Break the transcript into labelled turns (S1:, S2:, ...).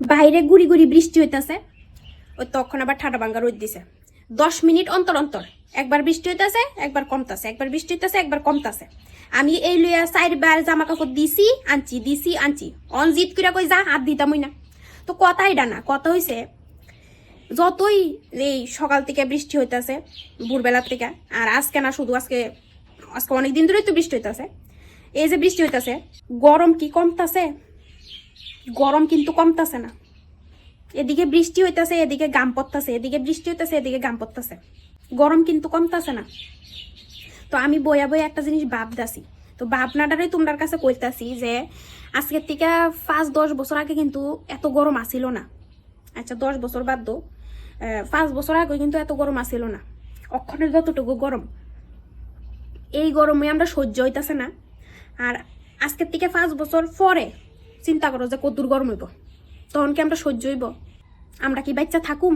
S1: বাইরে গুড়ি গুড়ি বৃষ্টি হইতাছে, ওই তখন আবার ঠাডা ভাঙ্গা রোদ দিছে। 10 মিনিট অন্তর অন্তর একবার বৃষ্টি হইতাছে, একবার কমতাছে, একবার বৃষ্টি হইতাছে, একবার কমতাছে। আমি এই লইয়া 4বার জামা কাপড় দিছি আনছি অনজিত করে কই যা হাত দিতামই না। তো কথা এটা না, কথা হইছে যতই এই সকাল থেকে বৃষ্টি হইতাছে ভোরবেলা থেকে, আর আজকে না শুধু আজকে অনেকদিন ধরেই তো বৃষ্টি হইতাছে। এই যে বৃষ্টি হইতাছে, গরম কি কমতাছে? গরম কিন্তু কমতাছে না। এদিকে বৃষ্টি হইতাছে, এদিকে গাম পড়তাছে, এদিকে বৃষ্টি হইতাছে, এদিকে গাম পড়তাছে, গরম কিন্তু কমতাছে না। তো আমি বইয়া বইয়া একটা জিনিস ভাবতাছি, তো ভাবনাটারই তোমার কাছে কইতাছি যে আজকের থেকে 5-10 বছর আগে কিন্তু এত গরম আসিল না। আচ্ছা 10 বছর বাদ দো, 5 বছর আগে কিন্তু এত গরম আসিল না। অক্ষণের যতটুকু গরম, এই গরমে আমরা সহ্য হইতাছে না। আর আজকের থেকে 5 বছর পরে চিন্তা করো যে কতদূর গরম হইব, তখন কি আমরা সহ্য হইব? আমরা কি বাচ্চা থাকুম?